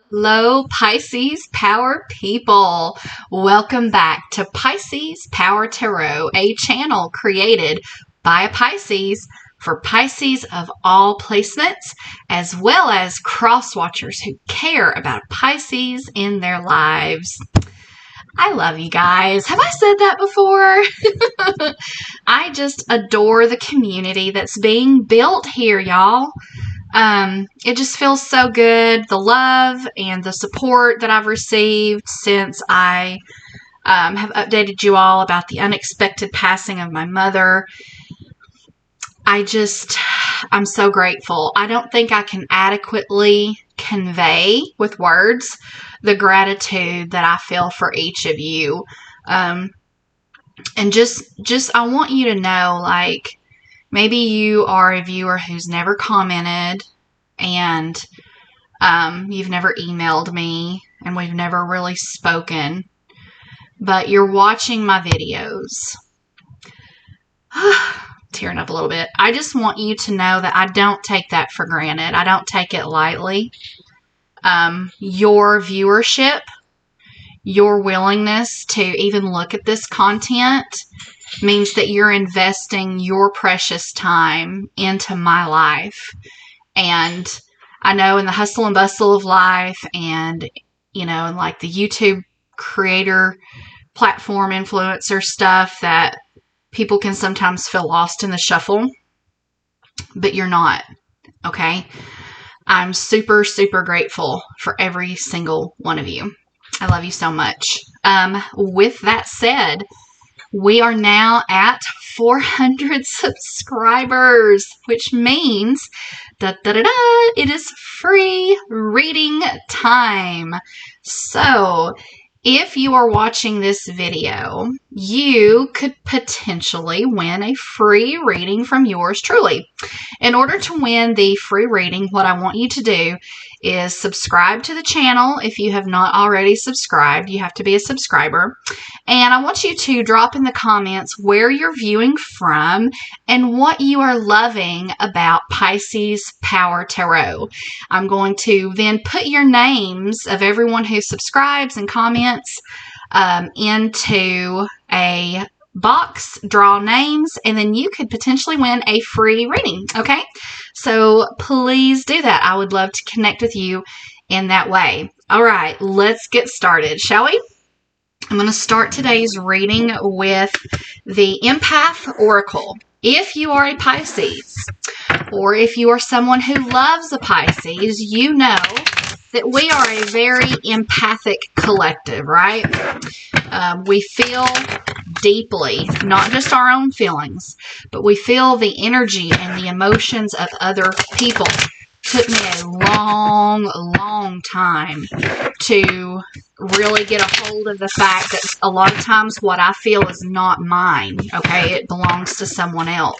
Hello, Pisces Power people. Welcome back to Pisces Power Tarot, a channel created by a Pisces for Pisces of all placements, as well as cross watchers who care about Pisces in their lives. I love you guys. Have I said that before? I just adore the community that's being built here, y'all. It just feels so good. The love and the support that I've received since I have updated you all about the unexpected passing of my mother. I'm so grateful. I don't think I can adequately convey with words the gratitude that I feel for each of you. And I want you to know, like, maybe you are a viewer who's never commented and you've never emailed me and we've never really spoken, but you're watching my videos. Tearing up a little bit. I just want you to know that I don't take that for granted. I don't take it lightly. Your viewership, your willingness to even look at this content means that you're investing your precious time into my life. And I know in the hustle and bustle of life and, in like the YouTube creator platform influencer stuff that people can sometimes feel lost in the shuffle, but you're not, okay? I'm super, super grateful for every single one of you. I love you so much. With that said, we are now at 400 subscribers, which means it is free reading time. So if you are watching this video, you could potentially win a free reading from yours truly. In order to win the free reading, what I want you to do is subscribe to the channel. If you have not already subscribed, you have to be a subscriber. And I want you to drop in the comments where you're viewing from and what you are loving about Pisces Power Tarot. I'm going to then put your names of everyone who subscribes and comments into a box, draw names, and then you could potentially win a free reading, okay? So please do that. I would love to connect with you in that way. All right, let's get started, shall we? I'm going to start today's reading with the Empath Oracle. If you are a Pisces, or if you are someone who loves a Pisces, you know that we are a very empathic collective, right? We feel deeply, not just our own feelings, but we feel the energy and the emotions of other people. Took me a long, long time to really get a hold of the fact that a lot of times what I feel is not mine, okay? It belongs to someone else.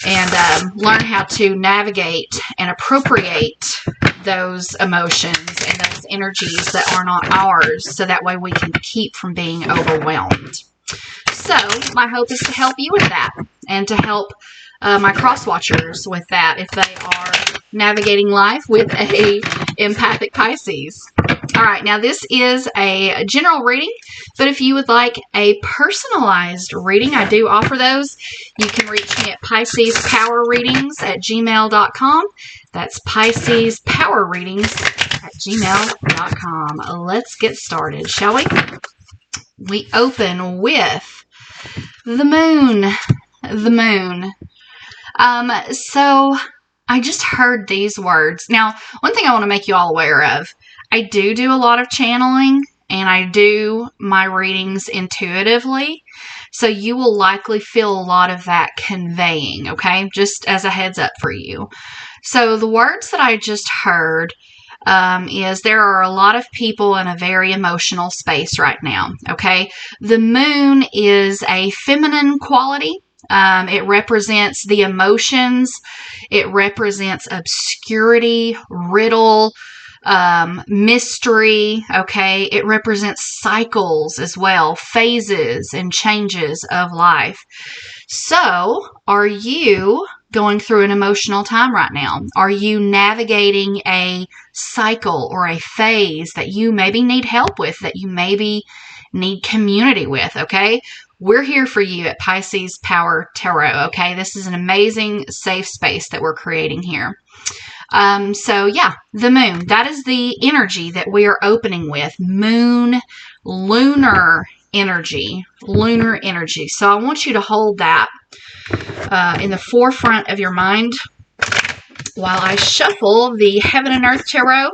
And learn how to navigate and appropriate those emotions and those energies that are not ours, so that way we can keep from being overwhelmed. So my hope is to help you with that and to help my cross watchers with that if they are navigating life with a empathic Pisces. All right, now this is a general reading, but if you would like a personalized reading, I do offer those. You can reach me at PiscesPowerReadings@gmail.com. That's PiscesPowerReadings@gmail.com. Let's get started, shall we? We open with the moon. The moon. So I just heard these words. Now, one thing I want to make you all aware of, I do a lot of channeling and I do my readings intuitively. So you will likely feel a lot of that conveying, okay? Just as a heads up for you. So the words that I just heard is there are a lot of people in a very emotional space right now, okay? The moon is a feminine quality. It represents the emotions. It represents obscurity, riddle, mystery, okay? It represents cycles as well, phases and changes of life. So, are you going through an emotional time right now? Are you navigating a cycle or a phase that you maybe need help with, that you maybe need community with? Okay. We're here for you at Pisces Power Tarot. Okay. This is an amazing safe space that we're creating here. So yeah, the moon, that is the energy that we are opening with. Moon, lunar energy. So I want you to hold that in the forefront of your mind while I shuffle the Heaven and Earth Tarot.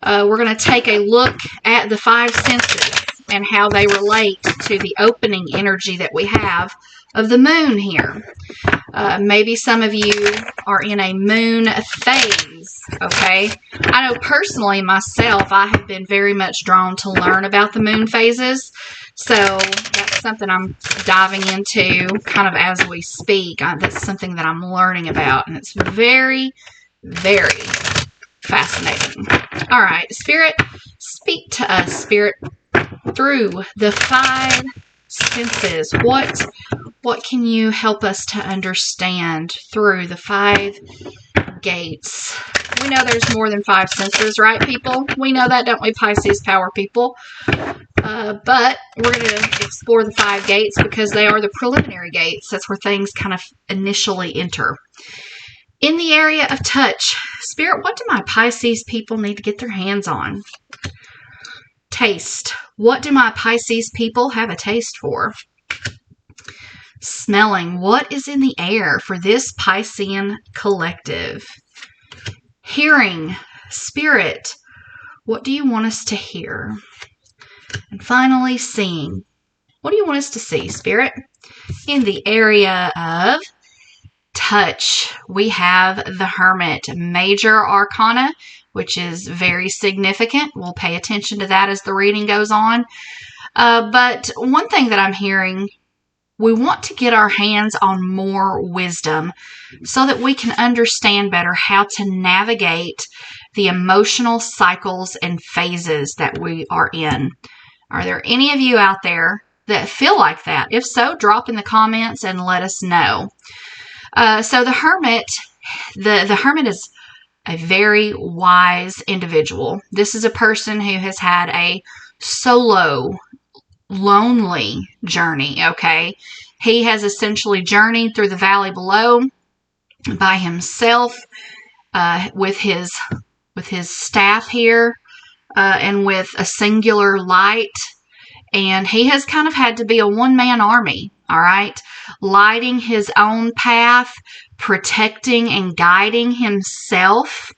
We're going to take a look at the five senses and how they relate to the opening energy that we have of the moon here. Maybe some of you are in a moon phase, okay? I know personally myself, I have been very much drawn to learn about the moon phases. So that's something I'm diving into kind of as we speak. That's something that I'm learning about, and it's very, very fascinating. All right, Spirit, speak to us, Spirit, through the five senses. What can you help us to understand through the five gates? We know there's more than five senses, right, people? We know that, don't we, Pisces Power people? But we're going to explore the five gates because they are the preliminary gates. That's where things kind of initially enter. In the area of touch, Spirit, what do my Pisces people need to get their hands on? Taste. What do my Pisces people have a taste for? Smelling. What is in the air for this Piscean collective? Hearing. Spirit, what do you want us to hear? And finally, seeing. What do you want us to see, Spirit? In the area of touch, we have the Hermit, major arcana, which is very significant. We'll pay attention to that as the reading goes on. But one thing that I'm hearing, we want to get our hands on more wisdom so that we can understand better how to navigate the emotional cycles and phases that we are in. Are there any of you out there that feel like that? If so, drop in the comments and let us know. So the Hermit, the Hermit is a very wise individual. This is a person who has had a solo, lonely journey, okay? He has essentially journeyed through the valley below by himself with his staff here and with a singular light. And he has kind of had to be a one-man army, all right? Lighting his own path, protecting and guiding himself.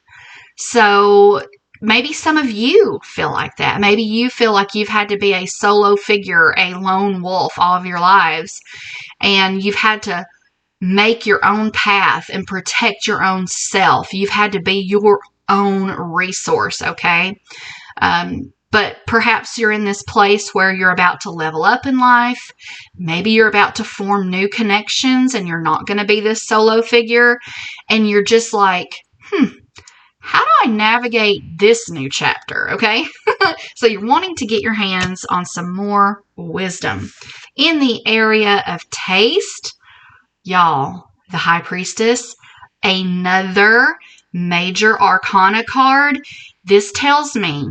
So maybe some of you feel like that. Maybe you feel like you've had to be a solo figure, a lone wolf all of your lives. And you've had to make your own path and protect your own self. You've had to be your own resource, okay? But perhaps you're in this place where you're about to level up in life. Maybe you're about to form new connections and you're not going to be this solo figure. And you're just like, how do I navigate this new chapter? Okay. So you're wanting to get your hands on some more wisdom. In the area of taste, y'all, the High Priestess, another major arcana card. This tells me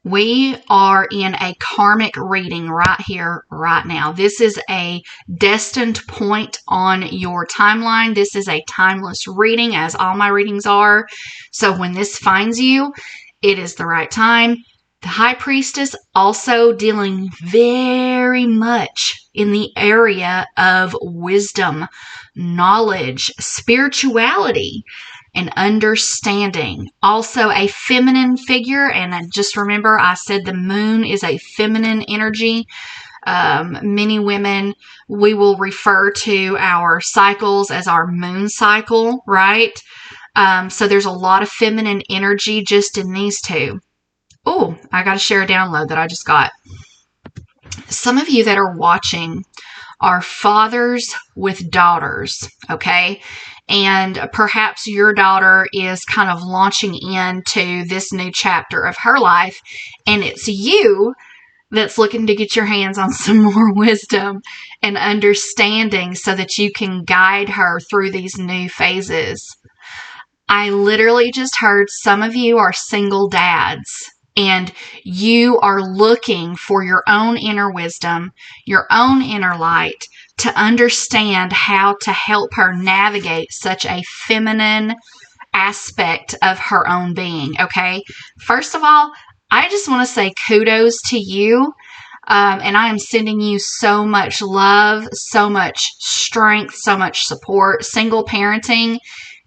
we are in a karmic reading right here, right now. This is a destined point on your timeline. This is a timeless reading, as all my readings are. So when this finds you, it is the right time. The High Priestess also dealing very much in the area of wisdom, knowledge, spirituality, and understanding. Also a feminine figure, and just remember I said the moon is a feminine energy. Many women, we will refer to our cycles as our moon cycle, right? So there's a lot of feminine energy just in these two. Oh, I got to share a download that I just got. Some of you that are watching are fathers with daughters, okay? And perhaps your daughter is kind of launching into this new chapter of her life, and it's you that's looking to get your hands on some more wisdom and understanding so that you can guide her through these new phases. I literally just heard some of you are single dads and you are looking for your own inner wisdom, your own inner light to understand how to help her navigate such a feminine aspect of her own being. Okay. First of all, I just want to say kudos to you. And I am sending you so much love, so much strength, so much support. Single parenting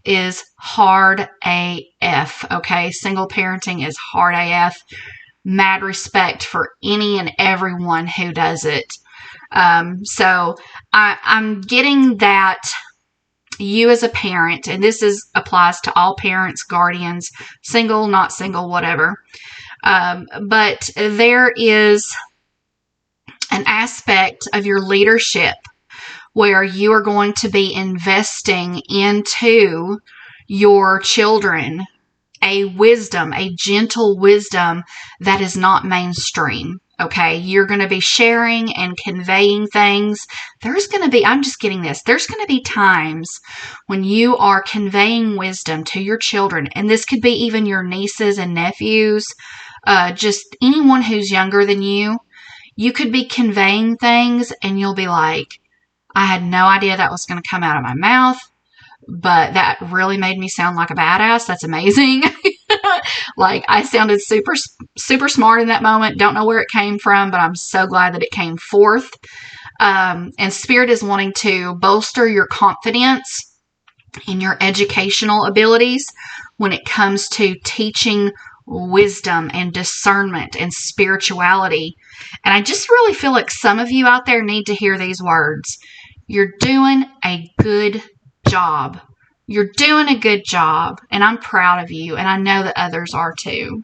is hard AF. Okay. Single parenting is hard AF. Mad respect for any and everyone who does it. So I'm getting that you as a parent, and this applies to all parents, guardians, single, not single, whatever. But there is an aspect of your leadership where you are going to be investing into your children a wisdom, a gentle wisdom that is not mainstream. Okay, you're going to be sharing and conveying things. There's going to be, I'm just getting this, there's going to be times when you are conveying wisdom to your children, and this could be even your nieces and nephews, just anyone who's younger than you. You could be conveying things and you'll be like, I had no idea that was going to come out of my mouth, but that really made me sound like a badass. That's amazing. Like, I sounded super, super smart in that moment. Don't know where it came from, but I'm so glad that it came forth. And Spirit is wanting to bolster your confidence in your educational abilities when it comes to teaching wisdom and discernment and spirituality. And I just really feel like some of you out there need to hear these words. You're doing a good job. You're doing a good job, and I'm proud of you, and I know that others are too.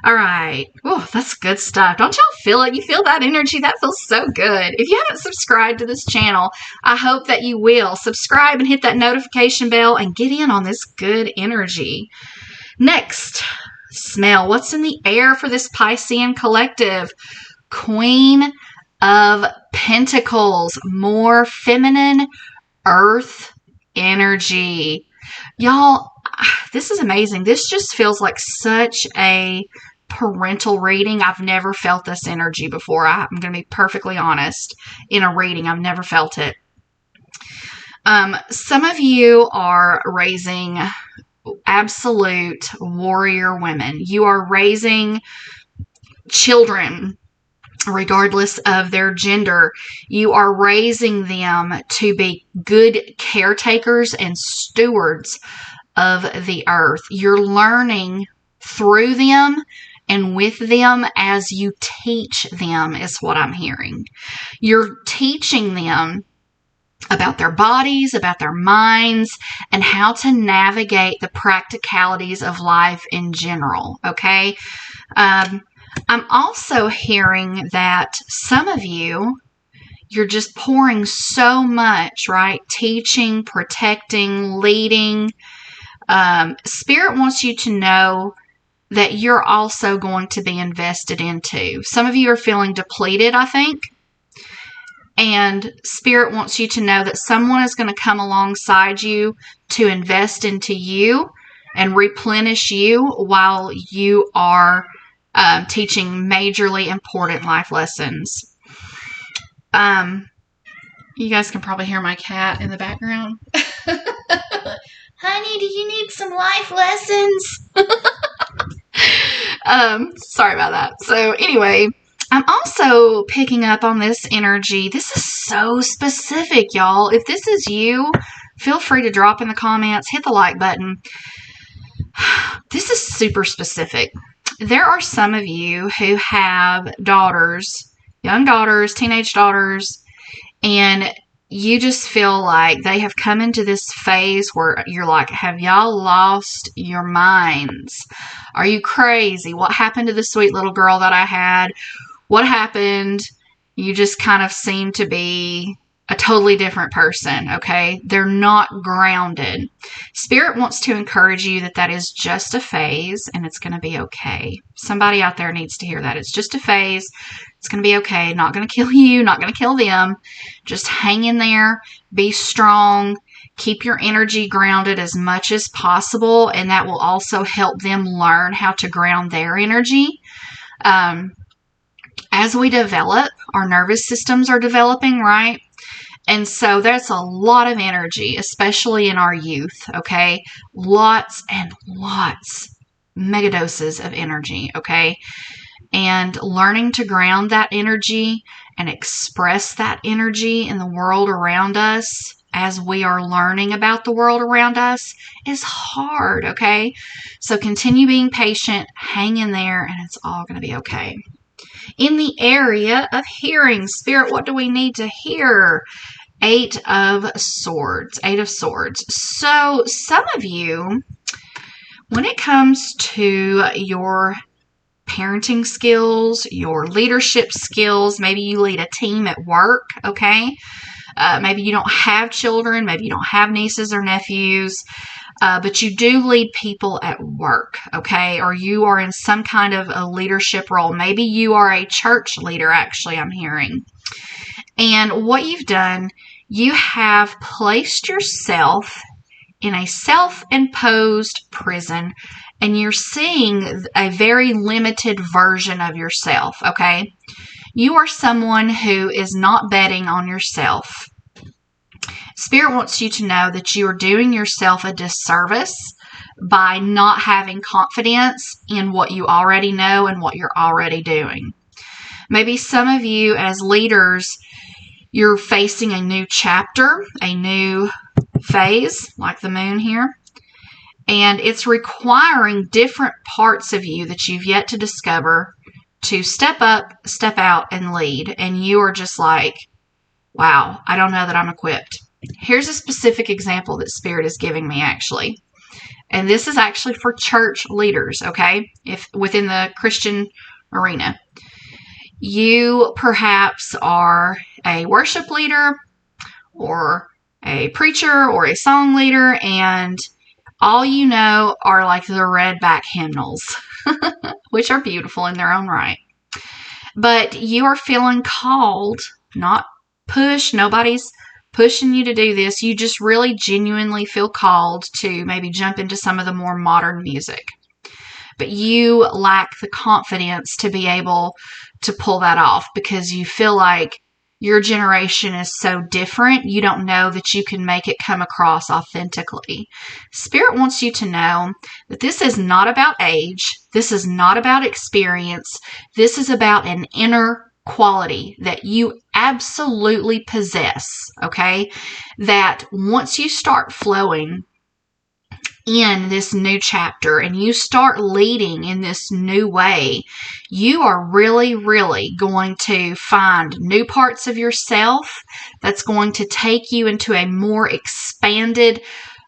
All right. Oh, that's good stuff. Don't y'all feel it? You feel that energy? That feels so good. If you haven't subscribed to this channel, I hope that you will. Subscribe and hit that notification bell and get in on this good energy. Next, smell. What's in the air for this Piscean collective? Queen of Pentacles. More feminine earth energy. Y'all, this is amazing. This just feels like such a parental reading. I've never felt this energy before. I'm going to be perfectly honest. In a reading, I've never felt it. Some of you are raising absolute warrior women. You are raising children regardless of their gender. You are raising them to be good caretakers and stewards of the earth. You're learning through them and with them as you teach them, is what I'm hearing. You're teaching them about their bodies, about their minds, and how to navigate the practicalities of life in general. Okay. I'm also hearing that some of you, you're just pouring so much, right? Teaching, protecting, leading. Spirit wants you to know that you're also going to be invested into. Some of you are feeling depleted, I think. And Spirit wants you to know that someone is going to come alongside you to invest into you and replenish you while you are teaching majorly important life lessons. You guys can probably hear my cat in the background. Honey, do you need some life lessons? Sorry about that. So anyway, I'm also picking up on this energy. This is so specific, y'all. If this is you, feel free to drop in the comments, hit the like button. This is super specific. There are some of you who have daughters, young daughters, teenage daughters, and you just feel like they have come into this phase where you're like, have y'all lost your minds? Are you crazy? What happened to the sweet little girl that I had? What happened? You just kind of seem to be a totally different person, okay? They're not grounded. Spirit wants to encourage you that that is just a phase and it's going to be okay. Somebody out there needs to hear that. It's just a phase. It's going to be okay. Not going to kill you, not going to kill them. Just hang in there. Be strong. Keep your energy grounded as much as possible, and that will also help them learn how to ground their energy. As we develop, our nervous systems are developing, right? And so that's a lot of energy, especially in our youth, okay? Lots and lots, mega doses of energy, okay? And learning to ground that energy and express that energy in the world around us as we are learning about the world around us is hard, okay? So continue being patient, hang in there, and it's all going to be okay. In the area of hearing, Spirit, what do we need to hear? 8 of Swords. 8 of Swords. So some of you, when it comes to your parenting skills, your leadership skills, maybe you lead a team at work, okay? Maybe you don't have children, maybe you don't have nieces or nephews, but you do lead people at work, okay? Or you are in some kind of a leadership role. Maybe you are a church leader, actually, I'm hearing. And what you've done, you have placed yourself in a self-imposed prison, and you're seeing a very limited version of yourself, okay? You are someone who is not betting on yourself. Spirit wants you to know that you are doing yourself a disservice by not having confidence in what you already know and what you're already doing. Maybe some of you as leaders, you're facing a new chapter, a new phase, like the moon here, and it's requiring different parts of you that you've yet to discover to step up, step out, and lead. And you are just like, wow, I don't know that I'm equipped. Here's a specific example that Spirit is giving me, actually. And this is actually for church leaders, okay? If within the Christian arena. You perhaps are a worship leader or a preacher or a song leader, and all you know are like the redback hymnals, which are beautiful in their own right. But you are feeling called, not pushed. Nobody's pushing you to do this. You just really genuinely feel called to maybe jump into some of the more modern music. But you lack the confidence to be able to pull that off because you feel like your generation is so different, you don't know that you can make it come across authentically. Spirit wants you to know that this is not about age. This is not about experience. This is about an inner quality that you absolutely possess, okay? That once you start flowing in this new chapter and you start leading in this new way, you are really, really going to find new parts of yourself that's going to take you into a more expanded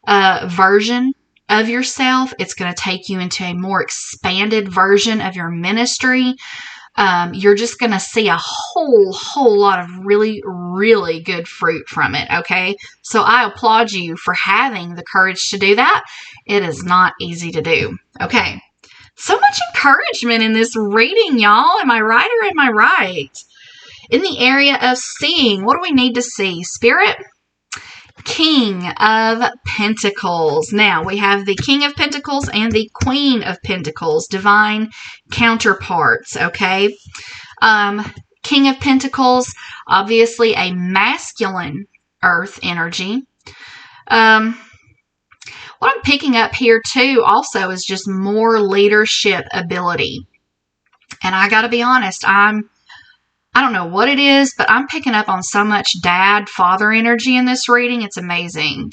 version of yourself. It's going to take you into a more expanded version of your ministry. You're just going to see a whole lot of really, really good fruit from it, okay? So I applaud you for having the courage to do that. It is not easy to do, okay? So much encouragement in this reading, y'all. Am I right or am I right? In the area of seeing, what do we need to see? Spirit? King of Pentacles. Now, we have the King of Pentacles and the Queen of Pentacles, divine counterparts, okay? King of Pentacles, obviously a masculine earth energy. What I'm picking up here, too, also is just more leadership ability. And I got to be honest, I don't know what it is, but I'm picking up on so much dad, father energy in this reading. It's amazing.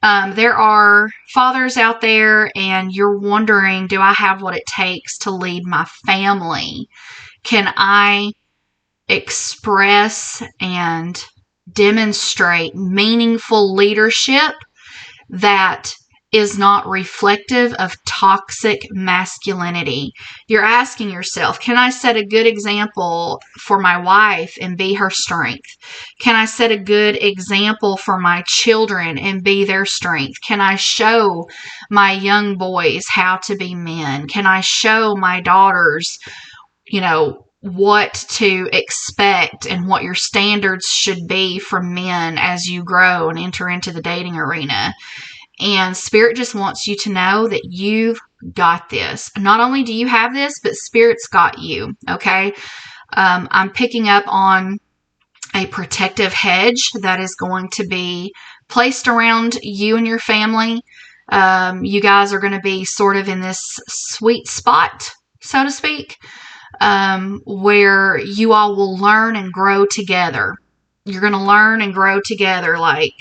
There are fathers out there and you're wondering, do I have what it takes to lead my family? Can I express and demonstrate meaningful leadership that is not reflective of toxic masculinity. You're asking yourself, can I set a good example for my wife and be her strength? Can I set a good example for my children and be their strength? Can I show my young boys how to be men? Can I show my daughters, what to expect and what your standards should be from men as you grow and enter into the dating arena? And Spirit just wants you to know that you've got this. Not only do you have this, but Spirit's got you, okay? I'm picking up on a protective hedge that is going to be placed around you and your family. You guys are going to be sort of in this sweet spot, so to speak, where you all will learn and grow together. You're going to learn and grow together. Like,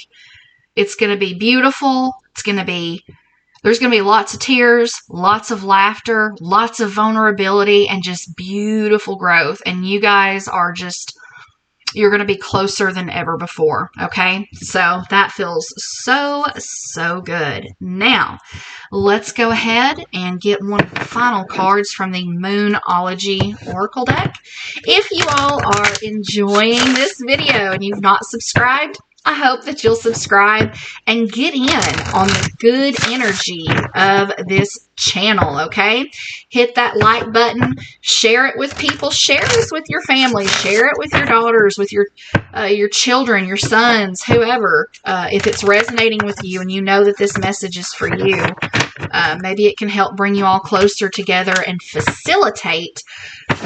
it's going to be beautiful. There's going to be lots of tears, lots of laughter, lots of vulnerability, and just beautiful growth. And you guys are you're going to be closer than ever before. Okay. So that feels so, so good. Now, let's go ahead and get one of the final cards from the Moonology Oracle deck. If you all are enjoying this video and you've not subscribed, I hope that you'll subscribe and get in on the good energy of this channel, okay? Hit that like button, share it with people, share this with your family, share it with your daughters, with your children, your sons, whoever. If it's resonating with you and you know that this message is for you, maybe it can help bring you all closer together and facilitate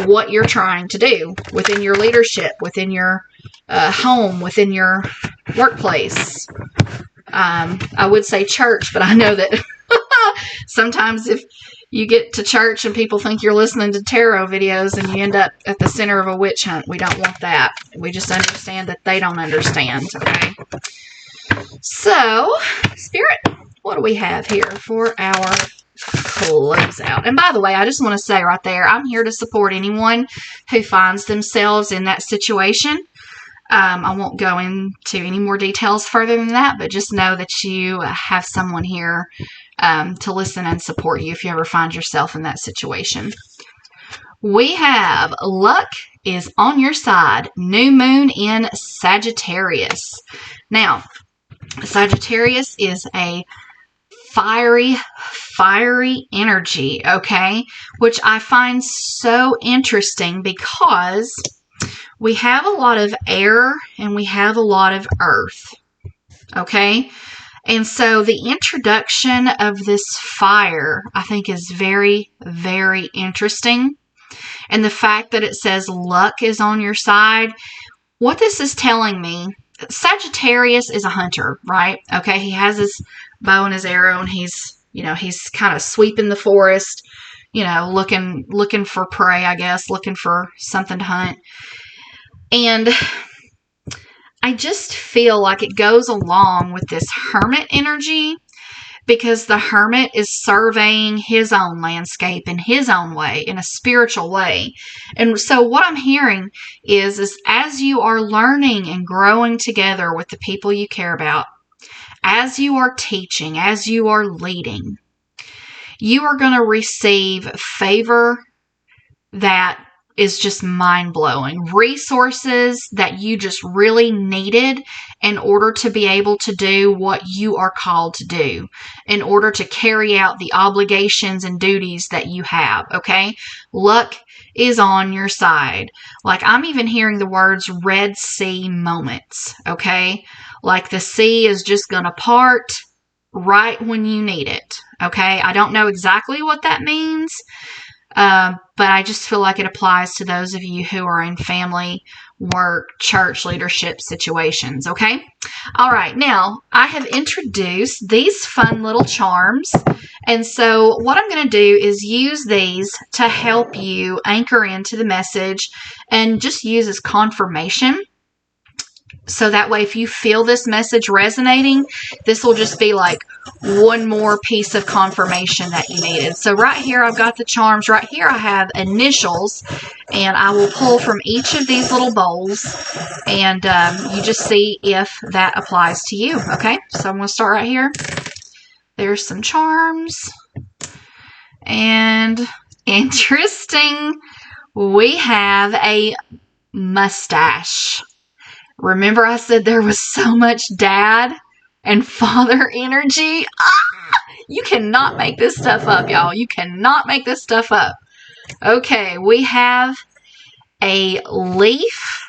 what you're trying to do within your leadership, within your home, within your workplace. I would say church, but I know that sometimes if you get to church and people think you're listening to tarot videos and you end up at the center of a witch hunt, we don't want that. We just understand that they don't understand, okay? So, Spirit, what do we have here for our closeout? And by the way, I just want to say right there, I'm here to support anyone who finds themselves in that situation. I won't go into any more details further than that, but just know that you have someone here to listen and support you if you ever find yourself in that situation. We have luck is on your side. New moon in Sagittarius. Now, Sagittarius is a fiery energy, okay? Which I find so interesting because we have a lot of air and we have a lot of earth, okay? And so the introduction of this fire, I think, is very, very interesting. And the fact that it says luck is on your side, what this is telling me, Sagittarius is a hunter, right? Okay, he has his bow and his arrow, and he's kind of sweeping the forest, looking for prey, I guess, looking for something to hunt. And I just feel like it goes along with this hermit energy because the hermit is surveying his own landscape in his own way, in a spiritual way. And so what I'm hearing is as you are learning and growing together with the people you care about, as you are teaching, as you are leading, you are going to receive favor that is just mind-blowing. Resources that you just really needed in order to be able to do what you are called to do, in order to carry out the obligations and duties that you have, okay? Luck is on your side. Like, I'm even hearing the words Red Sea moments, okay? Like the sea is just going to part right when you need it, okay? I don't know exactly what that means, but I just feel like it applies to those of you who are in family, work, church leadership situations, okay? All right, now I have introduced these fun little charms, and so what I'm going to do is use these to help you anchor into the message and just use as confirmation. So that way, if you feel this message resonating, this will just be like one more piece of confirmation that you needed. So right here, I've got the charms. Right here, I have initials, and I will pull from each of these little bowls, and you just see if that applies to you, okay? So I'm going to start right here. There's some charms. And interesting, we have a mustache. Remember I said there was so much dad and father energy? You cannot make this stuff up, y'all. You cannot make this stuff up. Okay, we have a leaf.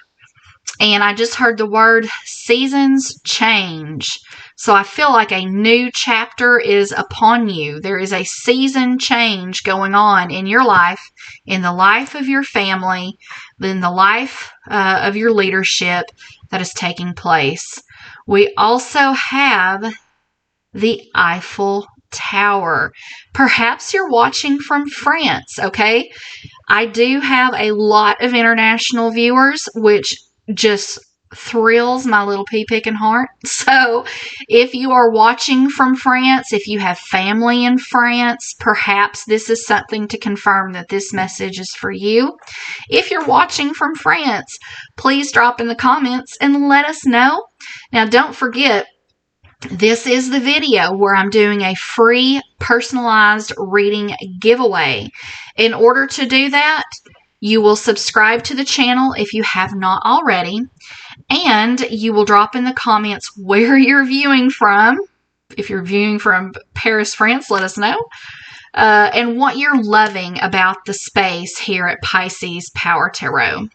And I just heard the word seasons change. So I feel like a new chapter is upon you. There is a season change going on in your life, in the life of your family, in the life of your leadership that is taking place. We also have the Eiffel Tower. Perhaps you're watching from France, okay? I do have a lot of international viewers, which just thrills my little pea-picking heart. So if you are watching from France, if you have family in France, perhaps this is something to confirm that this message is for you. If you're watching from France, please drop in the comments and let us know. Now, don't forget, this is the video where I'm doing a free personalized reading giveaway. In order to do that, you will subscribe to the channel if you have not already, and you will drop in the comments where you're viewing from. If you're viewing from Paris, France, let us know. And what you're loving about the space here at Pisces Power Tarot.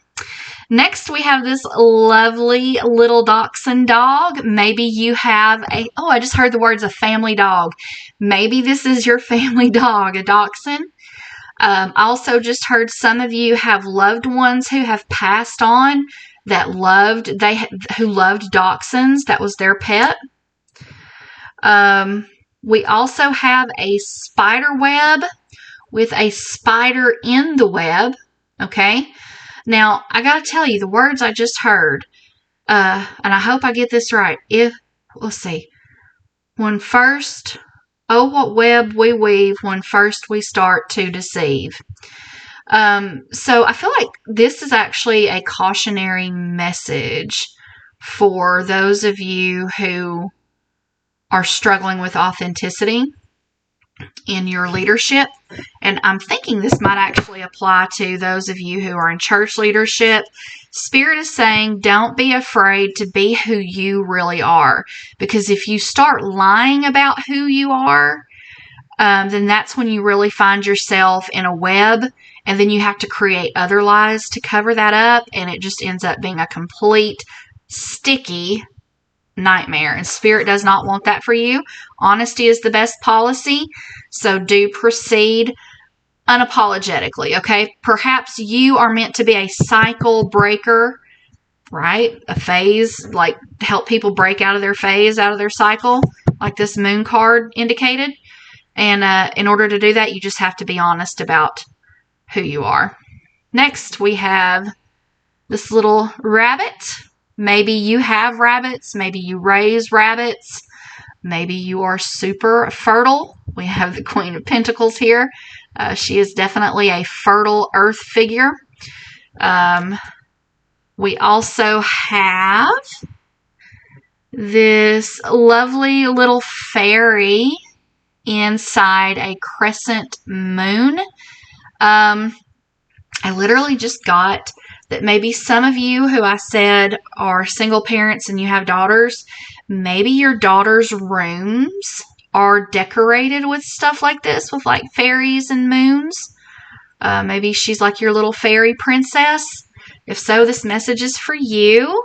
Next, we have this lovely little dachshund dog. Maybe you have I just heard the words a family dog. Maybe this is your family dog, a dachshund. I also just heard some of you have loved ones who have passed on who loved dachshunds. That was their pet. We also have a spider web with a spider in the web. Okay. Now, I got to tell you, the words I just heard, and I hope I get this right. Let's see. When first, oh, what web we weave when first we start to deceive. So I feel like this is actually a cautionary message for those of you who are struggling with authenticity in your leadership. And I'm thinking this might actually apply to those of you who are in church leadership. Spirit is saying, don't be afraid to be who you really are. Because if you start lying about who you are, then that's when you really find yourself in a web. And then you have to create other lies to cover that up. And it just ends up being a complete sticky nightmare. And Spirit does not want that for you. Honesty is the best policy. So do proceed unapologetically, okay? Perhaps you are meant to be a cycle breaker, right? A phase, like help people break out of their phase, out of their cycle, like this moon card indicated. And in order to do that, you just have to be honest about who you are. Next, we have this little rabbit. Maybe you have rabbits. Maybe you raise rabbits. Maybe you are super fertile. We have the Queen of Pentacles here. She is definitely a fertile earth figure. We also have this lovely little fairy inside a crescent moon. I literally just got that maybe some of you who I said are single parents and you have daughters, maybe your daughter's rooms are decorated with stuff like this, with like fairies and moons. Maybe she's like your little fairy princess. If so, this message is for you.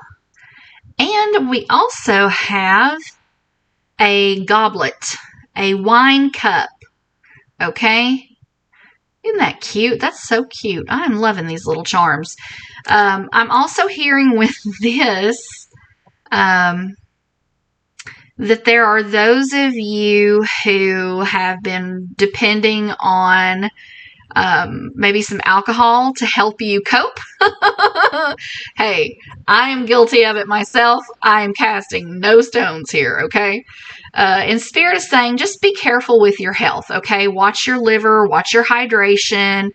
And we also have a goblet, a wine cup. Okay? Isn't that cute? That's so cute. I'm loving these little charms. I'm also hearing with this that there are those of you who have been depending on maybe some alcohol to help you cope. Hey, I am guilty of it myself. I am casting no stones here, okay? And Spirit is saying, just be careful with your health, okay? Watch your liver, watch your hydration,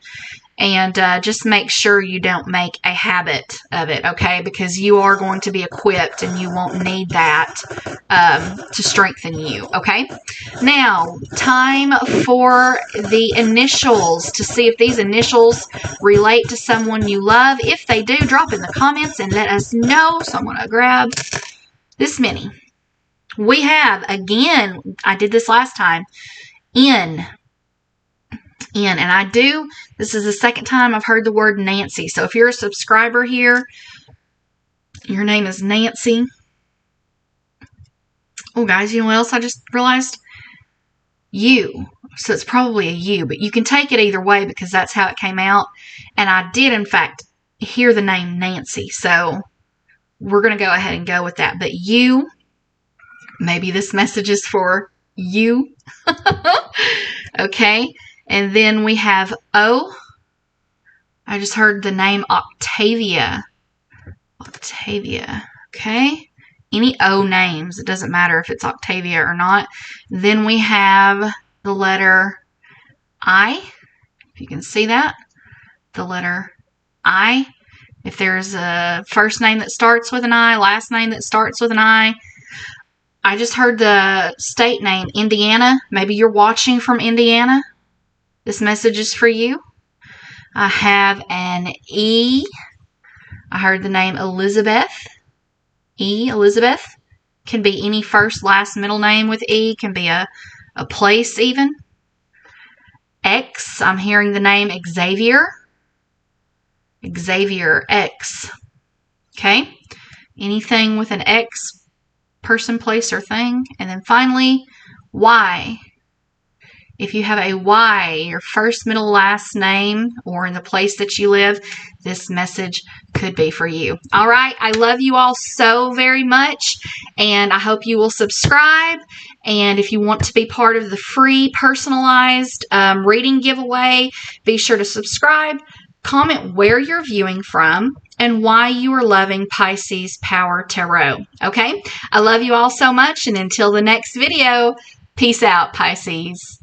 And just make sure you don't make a habit of it, okay? Because you are going to be equipped and you won't need that to strengthen you, okay? Now, time for the initials to see if these initials relate to someone you love. If they do, drop in the comments and let us know. So I'm going to grab this many. We have, again, I did this last time, N. And this is the second time I've heard the word Nancy. So if you're a subscriber here, your name is Nancy. Oh, guys, you know what else I just realized? U. So it's probably a U, but you can take it either way because that's how it came out. And I did, in fact, hear the name Nancy. So we're going to go ahead and go with that. But you, maybe this message is for you. Okay. And then we have O. I just heard the name Octavia. Octavia. Okay. Any O names. It doesn't matter if it's Octavia or not. Then we have the letter I. If you can see that. The letter I. If there's a first name that starts with an I, last name that starts with an I. I just heard the state name, Indiana. Maybe you're watching from Indiana. This message is for you. I have an E. I heard the name Elizabeth. E, Elizabeth. Can be any first, last, middle name with E. Can be a place even. X. I'm hearing the name Xavier. Xavier, X. Okay. Anything with an X, person, place, or thing. And then finally, Y. If you have a Y, your first, middle, last name, or in the place that you live, this message could be for you. All right. I love you all so very much, and I hope you will subscribe. And if you want to be part of the free personalized reading giveaway, be sure to subscribe. Comment where you're viewing from and why you are loving Pisces Power Tarot. Okay? I love you all so much, and until the next video, peace out, Pisces.